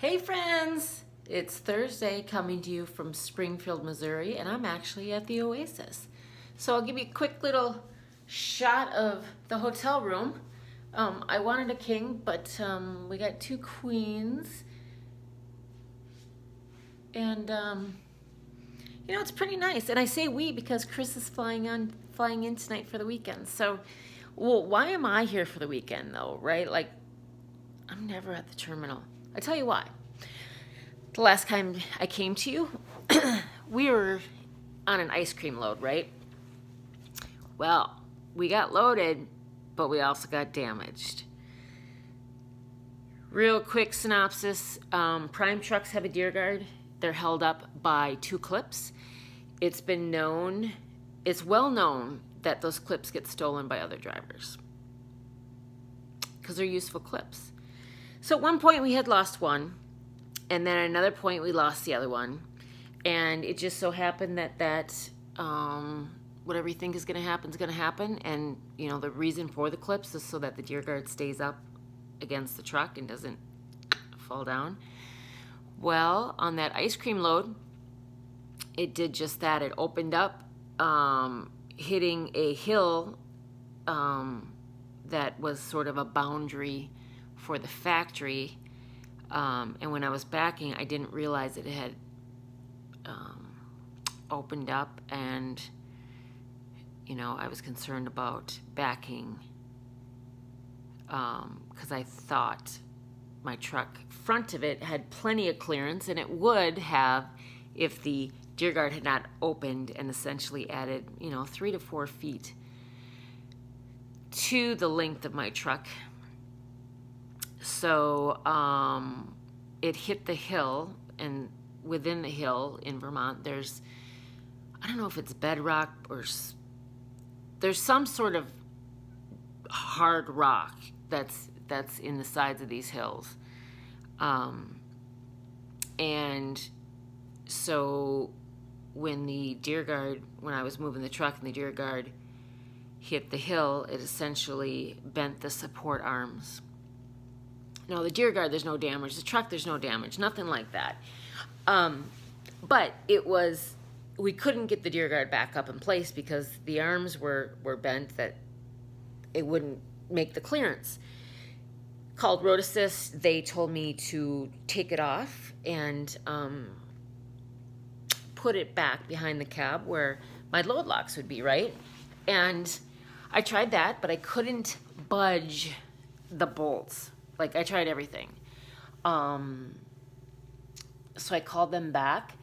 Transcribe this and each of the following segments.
Hey friends, it's Thursday coming to you from Springfield, Missouri, and I'm actually at the Oasis. So I'll give you a quick little shot of the hotel room. I wanted a king, but we got two queens. And you know, it's pretty nice. And I say we because Chris is flying in tonight for the weekend. So, well, why am I here for the weekend though, right? Like, I'm never at the terminal. I tell you why. The last time I came to you, we were on an ice cream load, right? Well, we got loaded, but we also got damaged. Real quick synopsis, Prime trucks have a deer guard. They're held up by two clips. It's well known that those clips get stolen by other drivers because they're useful clips. So at one point we had lost one, and then at another point we lost the other one, and it just so happened that whatever you think is going to happen is going to happen. And you know, the reason for the clips is so that the deer guard stays up against the truck and doesn't fall down. Well, on that ice cream load, it did just that. It opened up, hitting a hill that was sort of a boundary for the factory, and when I was backing, I didn't realize it had opened up, and you know, I was concerned about backing because I thought my truck front of it had plenty of clearance, and it would have if the deer guard had not opened and essentially added, you know, 3 to 4 feet to the length of my truck. So it hit the hill, and within the hill in Vermont, there's, I don't know if it's bedrock or there's some sort of hard rock that's in the sides of these hills. And so when I was moving the truck and the deer guard hit the hill, it essentially bent the support arms. No, the deer guard, there's no damage. The truck, there's no damage. Nothing like that. But we couldn't get the deer guard back up in place because the arms were bent, that it wouldn't make the clearance. Called Road Assist. They told me to take it off and put it back behind the cab where my load locks would be, right? And I tried that, but I couldn't budge the bolts. Like, I tried everything. So I called them back,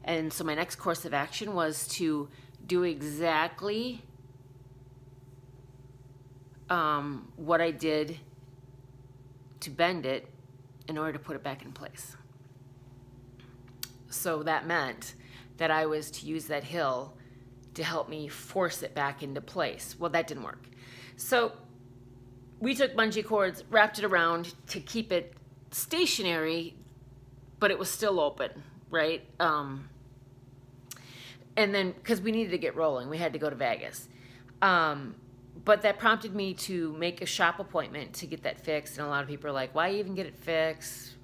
and so my next course of action was to do exactly what I did to bend it in order to put it back in place. So that meant that I was to use that hill to help me force it back into place. Well, that didn't work. So we took bungee cords, wrapped it around to keep it stationary, but it was still open, right? And then, because we needed to get rolling, we had to go to Vegas. But that prompted me to make a shop appointment to get that fixed. And a lot of people are like, why even get it fixed?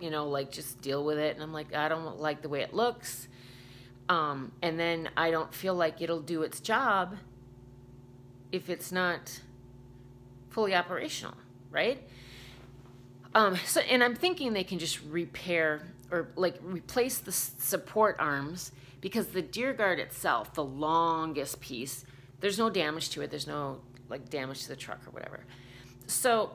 You know, like, just deal with it. And I'm like, I don't like the way it looks. And then I don't feel like it'll do its job if it's not fully operational, right? So, and I'm thinking they can just repair or like replace the support arms, because the deer guard itself, the longest piece, there's no damage to it. There's no like damage to the truck or whatever. So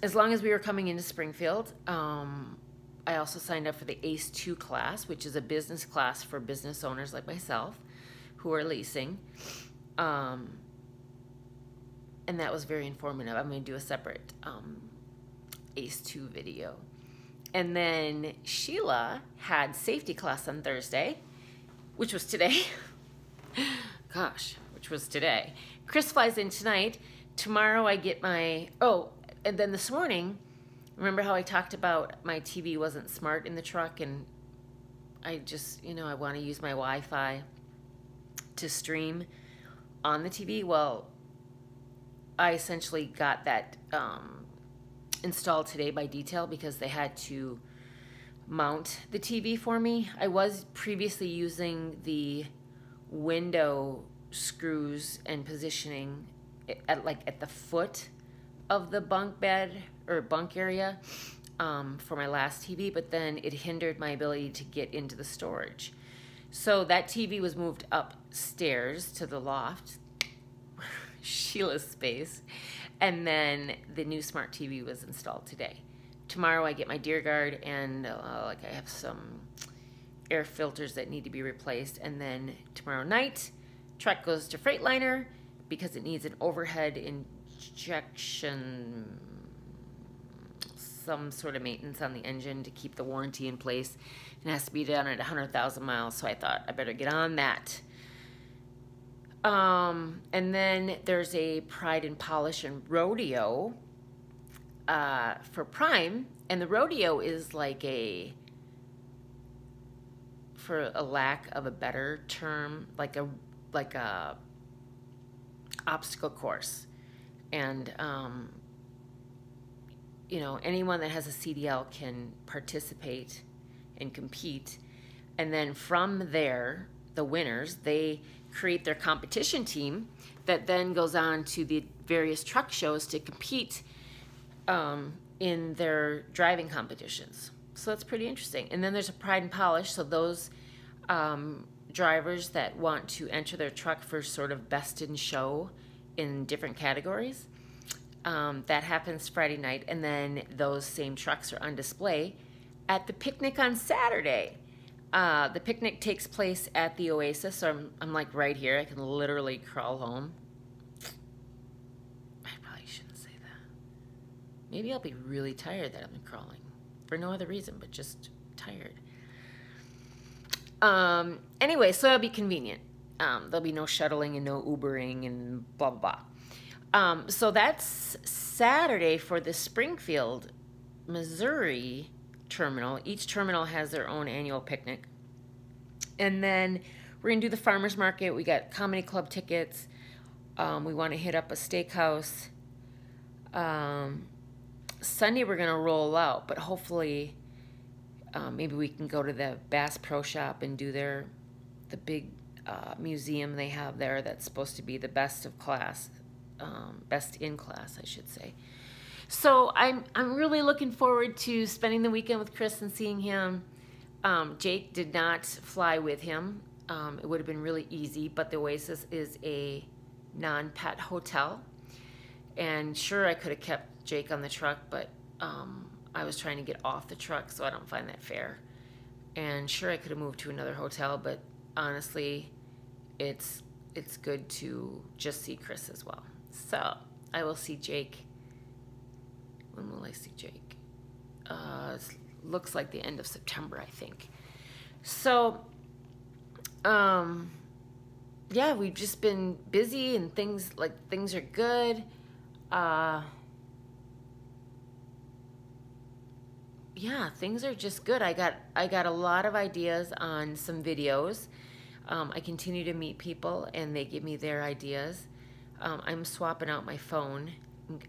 as long as we were coming into Springfield, I also signed up for the ACE 2 class, which is a business class for business owners like myself who are leasing. And that was very informative. I'm going to do a separate ACE 2 video. And then Sheila had safety class on Thursday, which was today. Gosh, which was today. Chris flies in tonight. Tomorrow I get my, and then this morning, remember how I talked about my TV wasn't smart in the truck, and I just, you know, I want to use my Wi-Fi to stream on the TV? Well, I essentially got that installed today by Detail because they had to mount the TV for me. I was previously using the window screws and positioning at the foot of the bunk bed or bunk area for my last TV, but then it hindered my ability to get into the storage. So that TV was moved upstairs to the loft, Sheila's space, and then the new smart TV was installed today. Tomorrow I get my Deer Guard and I have some air filters that need to be replaced, and then tomorrow night truck goes to Freightliner because it needs an overhead injection, some sort of maintenance on the engine to keep the warranty in place. It has to be done at 100,000 miles, so I thought I better get on that. And then there's a Pride and Polish and Rodeo for Prime, and the rodeo is like for a lack of a better term, like a obstacle course. And you know, anyone that has a CDL can participate and compete, and then from there, the winners, they create their competition team that then goes on to the various truck shows to compete in their driving competitions. So that's pretty interesting. And then there's a Pride and Polish, so those drivers that want to enter their truck for sort of best in show in different categories, that happens Friday night, and then those same trucks are on display at the picnic on Saturday. The picnic takes place at the Oasis, so I'm like right here. I can literally crawl home. I probably shouldn't say that. Maybe I'll be really tired that I'm crawling for no other reason, but just tired. Anyway, so it'll be convenient. There'll be no shuttling and no Ubering and blah, blah, blah. So that's Saturday for the Springfield, Missouri terminal. Each terminal has their own annual picnic. And then we're going to do the farmer's market. We got comedy club tickets. We want to hit up a steakhouse. Sunday we're going to roll out, but hopefully maybe we can go to the Bass Pro Shop and do the big museum they have there that's supposed to be the best of class, best in class, I should say. So I'm really looking forward to spending the weekend with Chris and seeing him. Jake did not fly with him. It would have been really easy, but the Oasis is a non-pet hotel. And sure, I could have kept Jake on the truck, but I was trying to get off the truck, so I don't find that fair. And sure, I could have moved to another hotel, but honestly, it's good to just see Chris as well. So I will see Jake. When will I see Jake? It looks like the end of September, I think. So, yeah, we've just been busy and things are good. Yeah, things are just good. I got a lot of ideas on some videos. I continue to meet people and they give me their ideas. I'm swapping out my phone.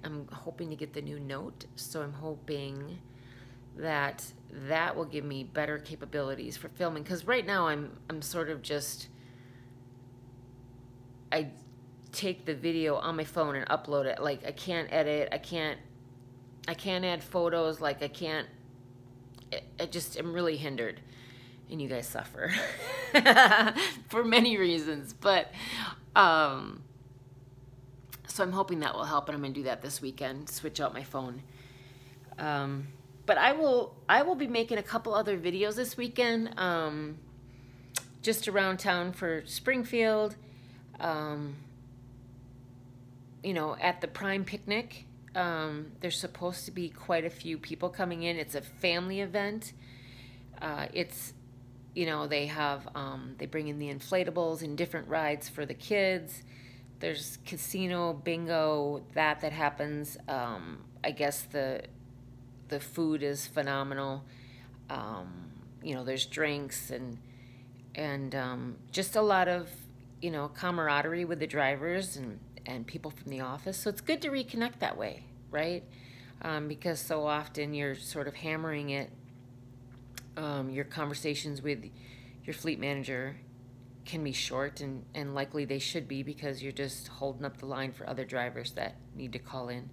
I'm hoping to get the new Note, so I'm hoping that will give me better capabilities for filming, because right now I'm sort of just, I take the video on my phone and upload it. Like, I can't edit, I can't add photos, like I just am really hindered, and you guys suffer for many reasons, but so I'm hoping that will help, and I'm going to do that this weekend, switch out my phone. But I will be making a couple other videos this weekend, just around town for Springfield, you know, at the Prime Picnic. There's supposed to be quite a few people coming in. It's a family event. It's, you know, they have, they bring in the inflatables and different rides for the kids. There's casino, bingo, that happens. I guess the food is phenomenal. You know, there's drinks and just a lot of, you know, camaraderie with the drivers and people from the office. So it's good to reconnect that way, right? because so often you're sort of hammering it. Your conversations with your fleet manager can be short, and likely they should be, because you're just holding up the line for other drivers that need to call in.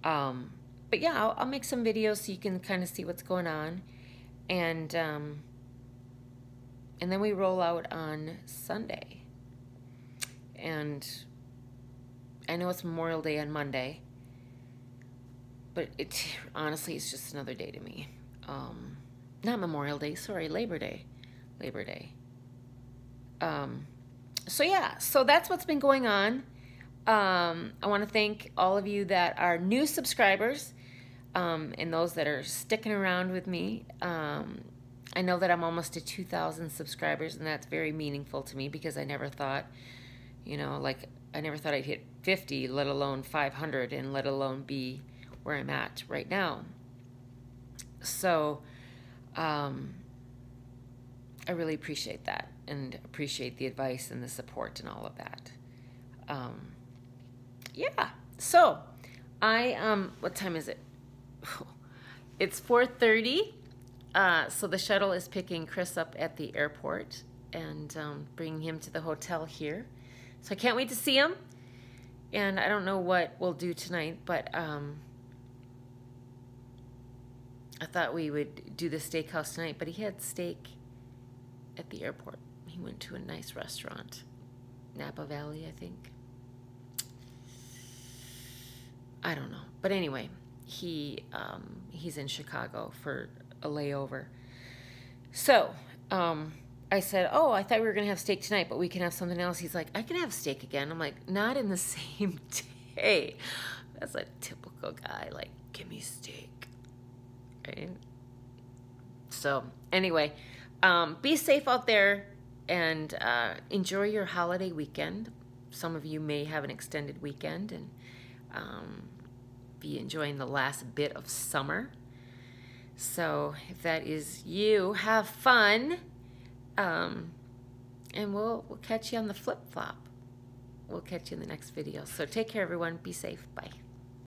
But yeah, I'll make some videos so you can kind of see what's going on. And then we roll out on Sunday. And I know it's Memorial Day on Monday, but honestly, it's just another day to me. Not Memorial Day, sorry, Labor Day. Labor Day. So yeah, so that's what's been going on. I want to thank all of you that are new subscribers, and those that are sticking around with me. I know that I'm almost to 2,000 subscribers, and that's very meaningful to me, because I never thought, I never thought I'd hit 50, let alone 500, and let alone be where I'm at right now. So, I really appreciate that, and appreciate the advice and the support and all of that. Yeah, so what time is it? It's 4:30. So the shuttle is picking Chris up at the airport and bringing him to the hotel here. So I can't wait to see him. And I don't know what we'll do tonight, but I thought we would do the steakhouse tonight, but he had steak at the airport. He went to a nice restaurant, Napa Valley, I think. I don't know, but anyway, he's in Chicago for a layover. So I said, oh, I thought we were gonna have steak tonight, but we can have something else. He's like, I can have steak again. I'm like, not in the same day. That's a typical guy, like, give me steak, right? So anyway, be safe out there, and enjoy your holiday weekend. Some of you may have an extended weekend, and be enjoying the last bit of summer. So if that is you, have fun, and we'll catch you on the flip-flop. We'll catch you in the next video. So take care, everyone. Be safe. Bye.